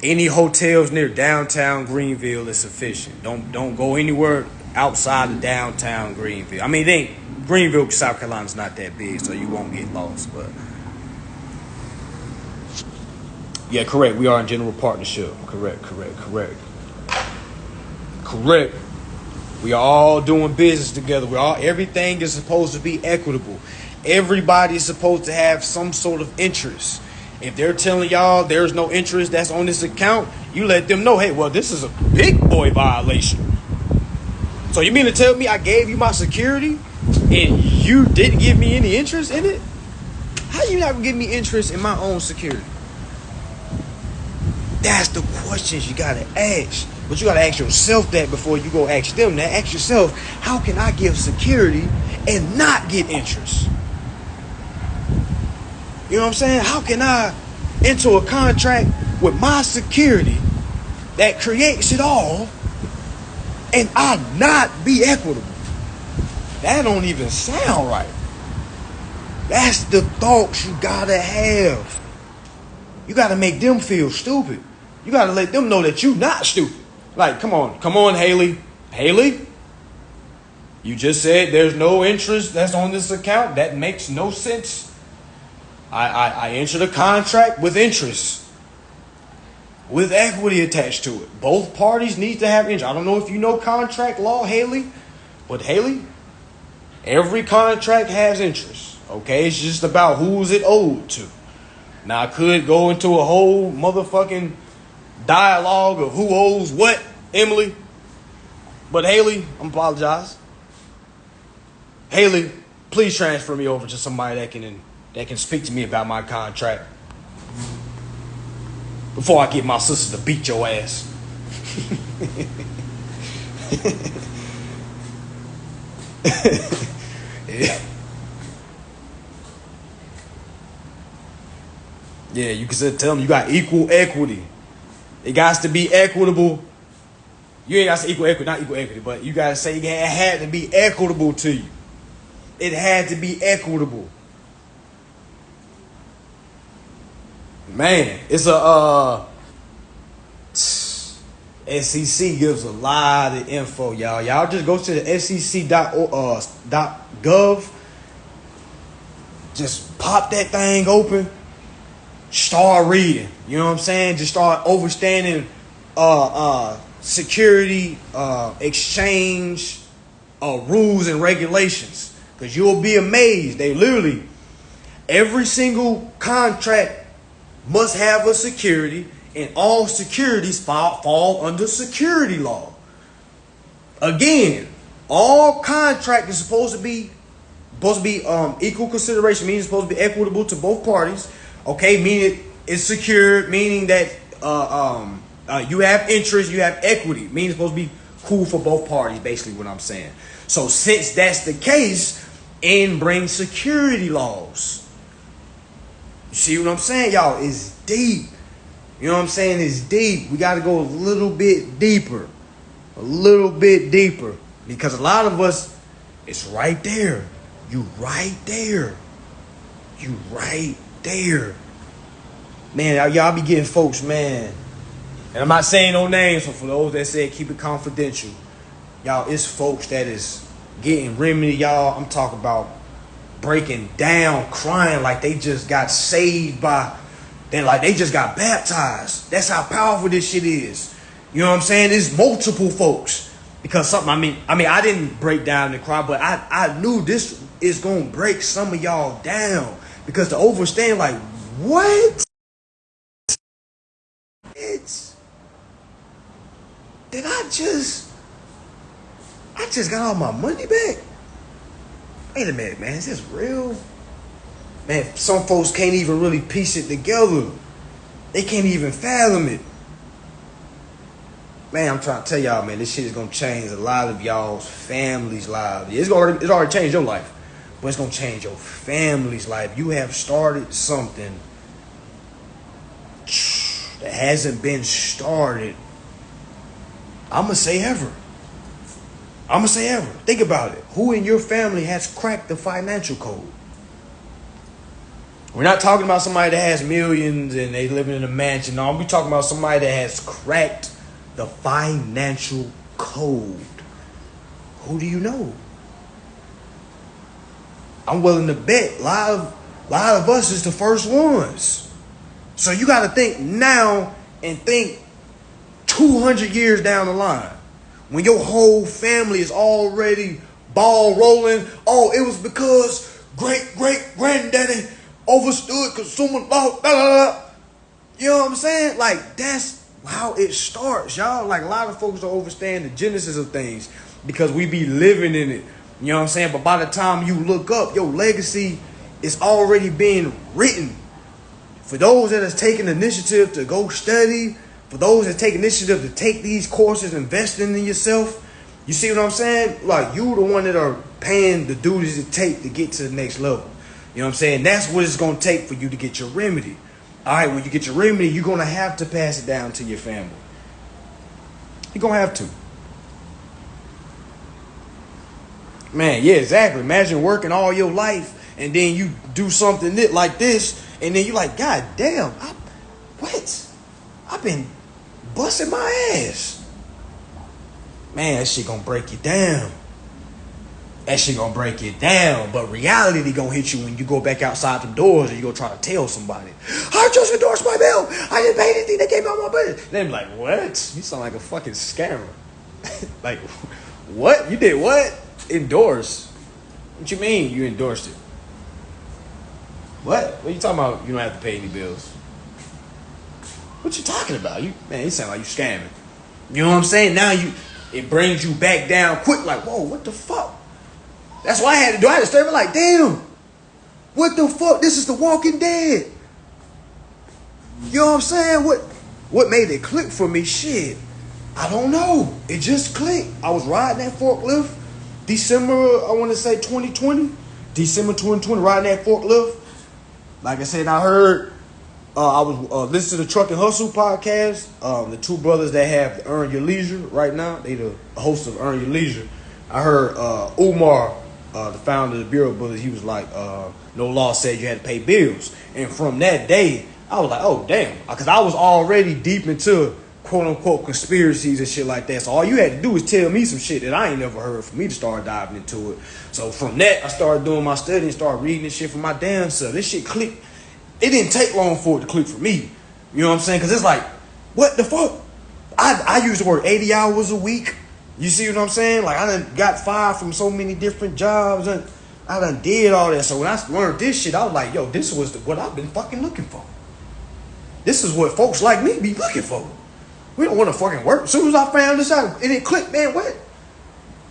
any hotels near downtown Greenville is sufficient. Don't go anywhere outside of downtown Greenville. I mean, Greenville, South Carolina's not that big, so you won't get lost. But yeah, correct. We are in general partnership. Correct. We are all doing business together. Everything is supposed to be equitable. Everybody is supposed to have some sort of interest. If they're telling y'all there's no interest that's on this account, you let them know, hey, well, this is a big boy violation. So you mean to tell me I gave you my security and you didn't give me any interest in it? How you not gonna give me interest in my own security? That's the questions you gotta ask. But you gotta ask yourself that before you go ask them that. Ask yourself, how can I give security and not get interest? You know what I'm saying? How can I enter a contract with my security that creates it all and I not be equitable? That don't even sound right. That's the thoughts you gotta have. You gotta make them feel stupid. You gotta let them know that you not stupid. Like, come on, Haley. Haley, you just said there's no interest that's on this account. That makes no sense. I entered a contract with interest, with equity attached to it. Both parties need to have interest. I don't know if you know contract law, Haley, but Haley, every contract has interest. Okay, it's just about who's it owed to. Now, I could go into a whole motherfucking dialogue of who owes what, Emily. But Haley, I'm apologize. Haley, please transfer me over to somebody that can speak to me about my contract before I get my sister to beat your ass. Yeah, you can tell them you got equal equity. It got to be equitable. You ain't got to say equal equity, not equal equity, but you got to say it had to be equitable to you. It had to be equitable. Man, it's a SEC gives a lot of info, y'all. Y'all just go to the SEC.gov. Just pop that thing open. Start reading. You know what I'm saying? Just start understanding security exchange rules and regulations. Because you'll be amazed. They literally, every single contract must have a security, and all securities fall under security law. Again, all contract is supposed to be equal consideration, meaning it's supposed to be equitable to both parties. Okay, meaning it's secured, meaning that you have interest, you have equity, meaning it's supposed to be cool for both parties, basically what I'm saying. So since that's the case, and bring security laws. You see what I'm saying, y'all? It's deep. You know what I'm saying? It's deep. We got to go a little bit deeper. A little bit deeper. Because a lot of us, it's right there. You right there. You right there. Man, y'all be getting folks, man. And I'm not saying no names, so for those that said keep it confidential, y'all, it's folks that is getting remedy, y'all. I'm talking about breaking down, crying like they just got saved they just got baptized. That's how powerful this shit is. You know what I'm saying? There's multiple folks. Because something, I didn't break down and cry, but I knew this is going to break some of y'all down. Because to overstand, like, what? Did I just got all my money back? Wait a minute, man. Is this real? Man, some folks can't even really piece it together. They can't even fathom it. Man, I'm trying to tell y'all, man, this shit is going to change a lot of y'all's families' lives. It's already changed your life, but it's going to change your family's life. You have started something that hasn't been started, I'm going to say ever. Think about it. Who in your family has cracked the financial code? We're not talking about somebody that has millions and they living in a mansion. No, we're talking about somebody that has cracked the financial code. Who do you know? I'm willing to bet a lot of us is the first ones. So you got to think now and think 200 years down the line. When your whole family is already ball rolling. Oh, it was because great-great-granddaddy overstood consumer law. Blah, blah, blah. You know what I'm saying? Like, that's how it starts, y'all. Like, a lot of folks don't understand the genesis of things because we be living in it. You know what I'm saying? But by the time you look up, your legacy is already being written. For those that has taken initiative to go study, for those that take initiative to take these courses, investing in yourself, you see what I'm saying? Like, you the one that are paying the duties it take to get to the next level. You know what I'm saying? That's what it's going to take for you to get your remedy. All right, when you get your remedy, you're going to have to pass it down to your family. You're going to have to. Man, yeah, exactly. Imagine working all your life and then you do something like this, and then you like, God damn, I've been busting my ass. Man, that shit gonna break you down. That shit gonna break you down. But reality gonna hit you when you go back outside the doors and you go try to tell somebody, I just endorsed my bill. I didn't pay anything that came out of my budget. They be like, what? You sound like a fucking scammer. Like, what? You did what? Endorse. What you mean you endorsed it? What? What are you talking about? You don't have to pay any bills. What you talking about? You sound like you scamming. You know what I'm saying? Now it brings you back down quick. Like, whoa, what the fuck? That's why I had to do. I had to stay like, damn, what the fuck? This is The Walking Dead. You know what I'm saying? What made it click for me? Shit, I don't know. It just clicked. I was riding that forklift December, I want to say 2020. December 2020, riding that forklift. Like I said, I heard, I was listening to the Truck and Hustle podcast. The two brothers that have Earn Your Leisure right now, they the hosts of Earn Your Leisure. I heard Umar, the founder of the Bureau Brothers, he was like, no law said you had to pay bills. And from that day, I was like, oh, damn. Because I was already deep into quote-unquote conspiracies and shit like that. So all you had to do was tell me some shit that I ain't never heard for me to start diving into it. So from that, I started doing my study and started reading this shit for my damn self. This shit clicked. It didn't take long for it to click for me. You know what I'm saying? Because it's like, what the fuck? I used to work 80 hours a week. You see what I'm saying? Like, I done got fired from so many different jobs. And I done did all that. So when I learned this shit, I was like, yo, this was what I've been fucking looking for. This is what folks like me be looking for. We don't want to fucking work. As soon as I found this out, and it clicked, man, what?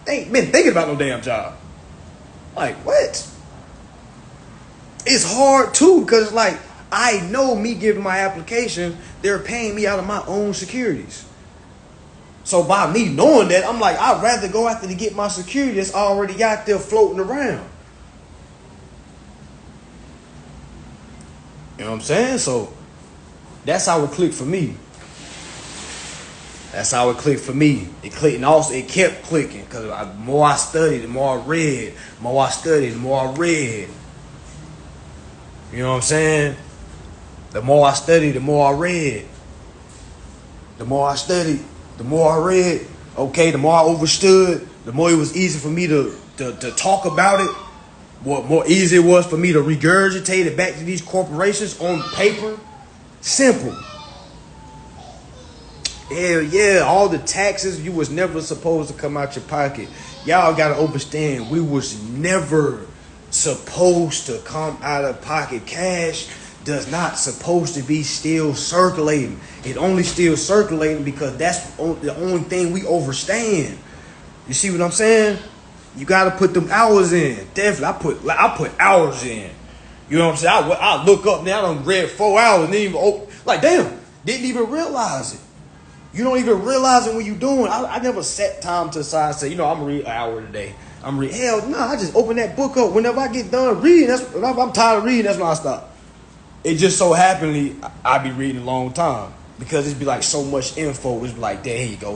They ain't been thinking about no damn job. Like, what? It's hard, too, because, like, I know me giving my application, they're paying me out of my own securities. So by me knowing that, I'm like, I'd rather go after to get my security that's already out there floating around. You know what I'm saying? So that's how it clicked for me. That's how it clicked for me. It clicked, and also it kept clicking because the more I studied, the more I read. The more I studied, the more I read. You know what I'm saying? The more I studied, the more I read. The more I studied, the more I read. Okay, the more I understood, the more it was easy for me to talk about it. What more easy it was for me to regurgitate it back to these corporations on paper. Simple. Hell yeah, all the taxes you was never supposed to come out your pocket. Y'all gotta understand, we was never supposed to come out of pocket. Cash does not supposed to be still circulating. It only still circulating because that's the only thing we understand. You see what I'm saying? You gotta put them hours in. Definitely, I put hours in. You know what I'm saying? I look up now. I done read 4 hours and didn't even didn't even realize it. You don't even realize it when you're doing. I never set time to the side and say, I'm gonna read an hour today. Hell no, I just open that book up whenever I get done reading. Whenever I'm tired of reading, that's when I stop. It just so happenly I be reading a long time because it's be like so much info. It's like, there, here you go.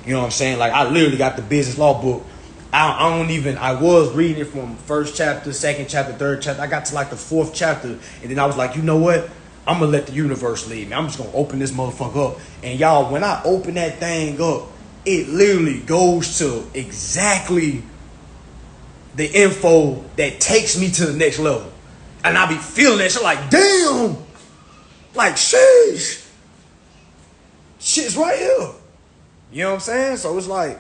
You know what I'm saying? Like, I literally got the business law book. I was reading it from first chapter, second chapter, third chapter. I got to like the fourth chapter, and then I was like, you know what? I'm going to let the universe lead me. I'm just going to open this motherfucker up. And y'all, when I open that thing up, it literally goes to exactly the info that takes me to the next level. And I be feeling that shit like, damn, like, sheesh, shit's right here. You know what I'm saying? So it's like,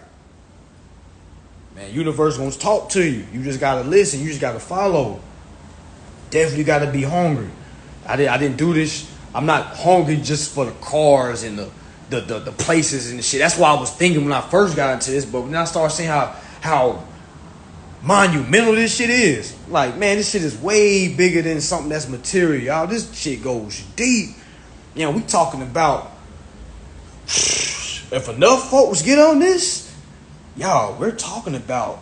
man, universe wants to talk to you. You just got to listen. You just got to follow. Definitely got to be hungry. I didn't do this. I'm not hungry just for the cars and the places and the shit. That's what I was thinking when I first got into this. But when I started seeing how monumental this shit is, like, man, this shit is way bigger than something that's material, y'all. This shit goes deep. We talking about, if enough folks get on this, y'all, we're talking about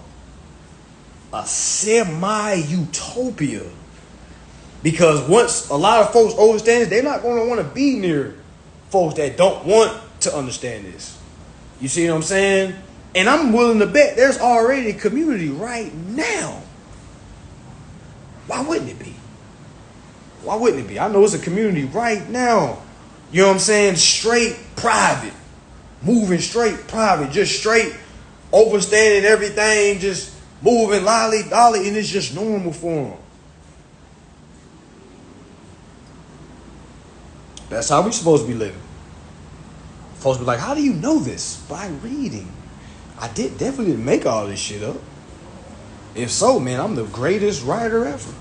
a semi-utopia. Because once a lot of folks understand this, they're not going to want to be near folks that don't want to understand this. You see what I'm saying? And I'm willing to bet there's already a community right now Why wouldn't it be? Why wouldn't it be? I know it's a community right now. You know what I'm saying? Straight private. Moving straight private. Just straight overstanding everything. Just moving lolly-dolly. And it's just normal for them. That's how we supposed to be living. Folks be like, how do you know this? By reading. I definitely didn't make all this shit up. If so, man, I'm the greatest writer ever.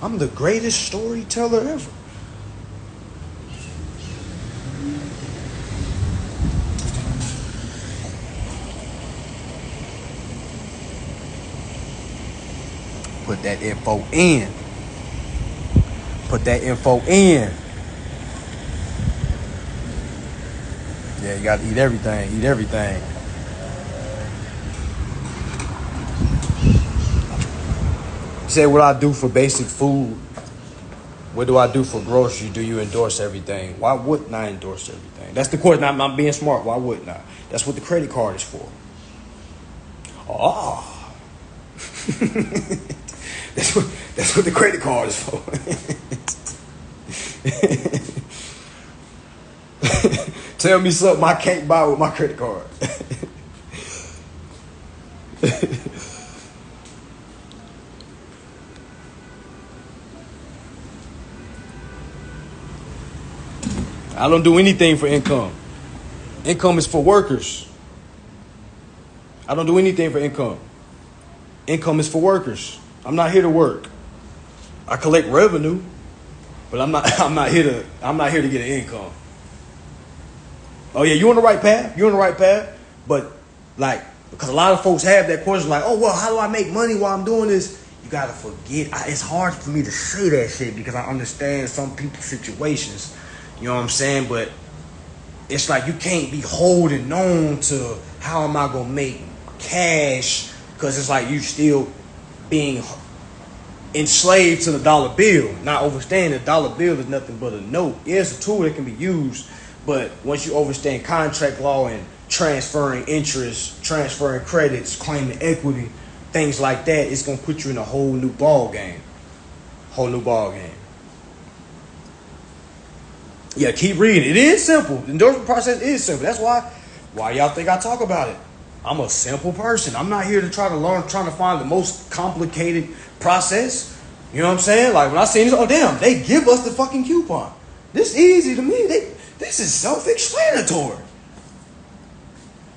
I'm the greatest storyteller ever. Put that info in. Put that info in. Yeah, you got to eat everything. Eat everything. Say what I do for basic food. What do I do for groceries? Do you endorse everything? Why wouldn't I endorse everything? That's the question. I'm being smart. Why wouldn't I? That's what the credit card is for. Oh. That's what the credit card is for. Tell me something I can't buy with my credit card. I don't do anything for income. Income is for workers. I don't do anything for income. Income is for workers. I'm not here to work. I collect revenue, but I'm not here to get an income. Oh yeah, you on the right path. You're on the right path. But like, because a lot of folks have that question, like, oh well, how do I make money while I'm doing this? You gotta forget. It's hard for me to say that shit because I understand some people's situations. You know what I'm saying? But it's like you can't be holding on to how am I gonna make cash, because it's like you still being enslaved to the dollar bill. Not overstanding the dollar bill is nothing but a note. Yeah, it's a tool that can be used, but once you overstand contract law and transferring interest, transferring credits, claiming equity, things like that, it's gonna put you in a whole new ball game. Whole new ball game. Yeah, keep reading. It is simple. The endorsement process is simple. That's why y'all think I talk about it. I'm a simple person. I'm not here to try to learn, trying to find the most complicated process. You know what I'm saying? Like when I see this, oh damn, they give us the fucking coupon. This easy to me. This is self-explanatory.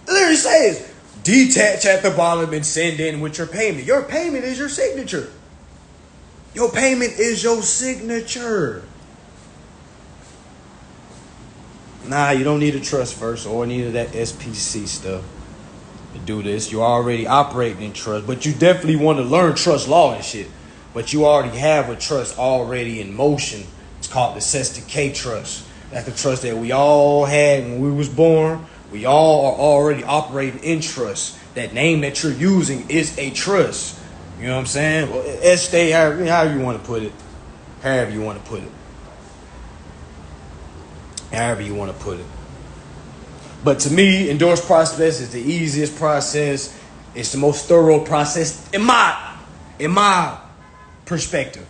It literally says, detach at the bottom and send in with your payment. Your payment is your signature. Your payment is your signature. Nah, you don't need a trust first or any of that SPC stuff to do this. You're already operating in trust, but you definitely want to learn trust law and shit. But you already have a trust already in motion. It's called the Sesta K trust. That's the trust that we all had when we was born. We all are already operating in trust. That name that you're using is a trust. You know what I'm saying? Well, estate, however you want to put it. However you want to put it. However you want to put it. But to me, endorsed process is the easiest process. It's the most thorough process in my perspective.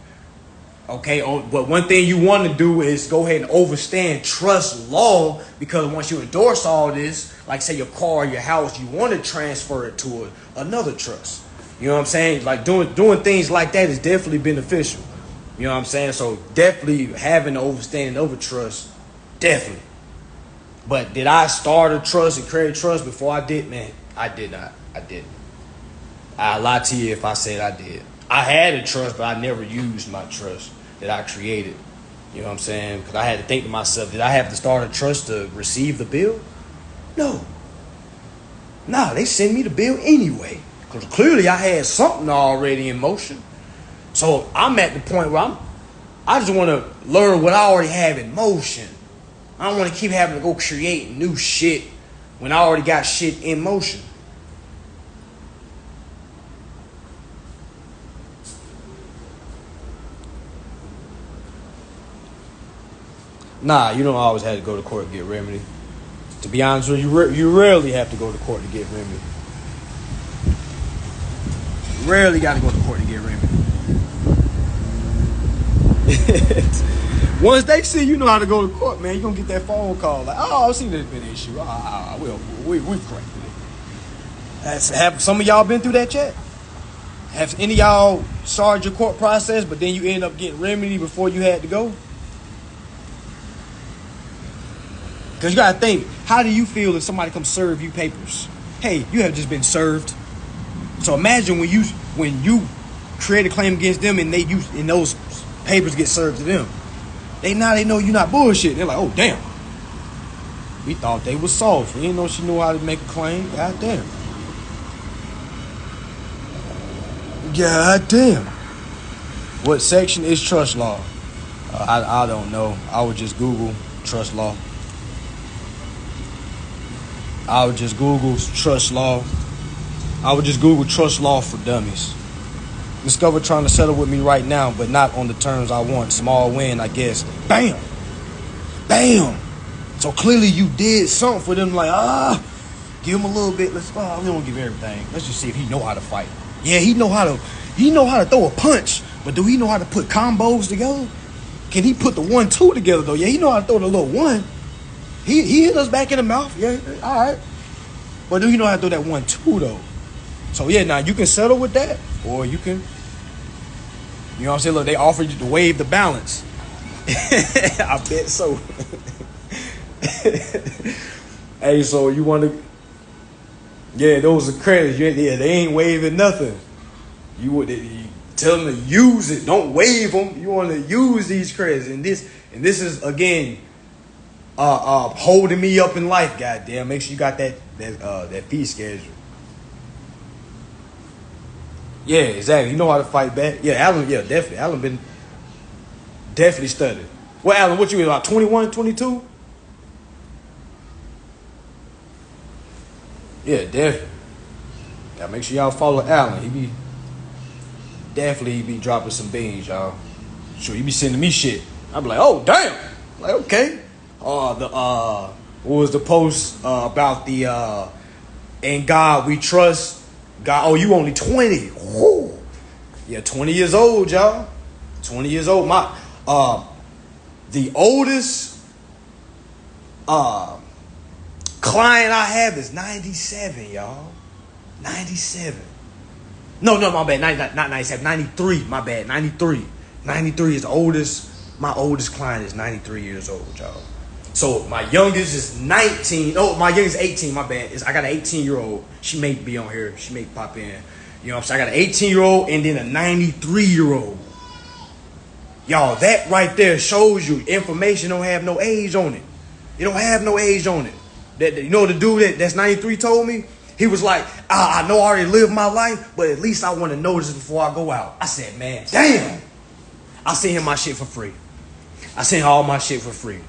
Okay, but one thing you want to do is go ahead and overstand trust law, because once you endorse all this, like say your car, your house, you want to transfer it to another trust. You know what I'm saying? Like doing things like that is definitely beneficial. You know what I'm saying? So definitely having the overstanding of a trust. Definitely. But did I start a trust and create a trust before I did? Man, I did not. I didn't. I'd lie to you if I said I did. I had a trust, but I never used my trust that I created. You know what I'm saying? Because I had to think to myself, did I have to start a trust to receive the bill? No. Nah, they send me the bill anyway. Because clearly I had something already in motion. So I'm at the point where I just want to learn what I already have in motion. I don't want to keep having to go create new shit when I already got shit in motion. Nah, you don't always have to go to court to get remedy. To be honest with you, you rarely have to go to court to get remedy. You rarely got to go to court to get remedy. Once they see you know how to go to court, man, you're going to get that phone call like, oh, I see there's been an issue. We've corrected it. Have some of y'all been through that yet? Have any of y'all started your court process, but then you end up getting remedy before you had to go? Because you got to think, how do you feel if somebody comes serve you papers? Hey, you have just been served. So imagine when you create a claim against them and those papers get served to them. They know you're not bullshit. They're like, oh, damn. We thought they was soft. We didn't know she knew how to make a claim. God damn. God damn. What section is trust law? I don't know. I would just Google trust law. I would just Google trust law for dummies. Discover trying to settle with me right now, but not on the terms I want. Small win, I guess. Bam! Bam! So clearly you did something for them. Like, give him a little bit. We don't give everything. Let's just see if he know how to fight. Yeah, he know how to throw a punch, but do he know how to put combos together? Can he put the 1-2 together though? Yeah, he know how to throw the little one. He hit us back in the mouth. Yeah, all right. But do you know how to throw that 1-2 though? So yeah, now you can settle with that, or you can, you know what I'm saying? Look, they offered you to waive the balance. I bet so. Hey, so you want to? Yeah, those are credits. Yeah, they ain't waiving nothing. You tell them to use it. Don't waive them. You want to use these credits, and this is again. Holding me up in life, goddamn. Make sure you got that fee schedule. Yeah, exactly. You know how to fight back. Yeah, Alan. Yeah, definitely. Alan been definitely studied. Well, Alan, what you about 21, 22? Yeah, definitely. Yeah, make sure y'all follow Alan. He be dropping some beans, y'all. Sure, he be sending me shit. I be like, oh damn. Like, okay. What was the post about the in God we trust? God, oh, you only 20. Woo. Yeah, 20 years old, y'all. 20 years old. My the oldest client I have is 97, y'all. 97. No, my bad. Not 97. 93. My bad. 93. 93 is the oldest. My oldest client is 93 years old, y'all. So my youngest is 19. Oh, my youngest is 18. My bad. I got an 18-year-old. She may be on here. She may pop in. You know what I'm saying? I got an 18-year-old and then a 93-year-old. Y'all, that right there shows you information don't have no age on it. It don't have no age on it. You know the dude that's 93 told me? He was like, I know I already lived my life, but at least I want to know this before I go out. I said, man, damn. I sent him my shit for free. I sent all my shit for free.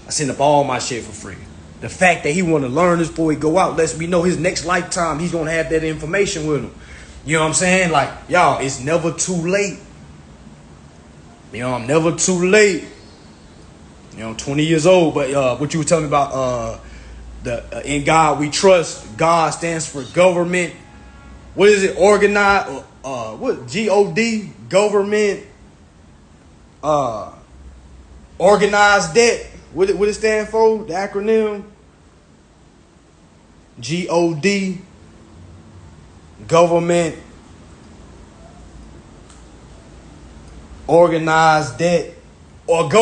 I sent up all my shit for free. The fact that he want to learn this before he go out lets me know his next lifetime he's going to have that information with him. You know what I'm saying? Like, y'all, it's never too late. You know, I'm never too late. You know, I'm 20 years old, but what you were telling me about in God we trust. God stands for government. What is it? Organized. What? G-O-D? Government. Organized debt. What it stand for? The acronym? G-O-D. Government. Organized debt. Or go.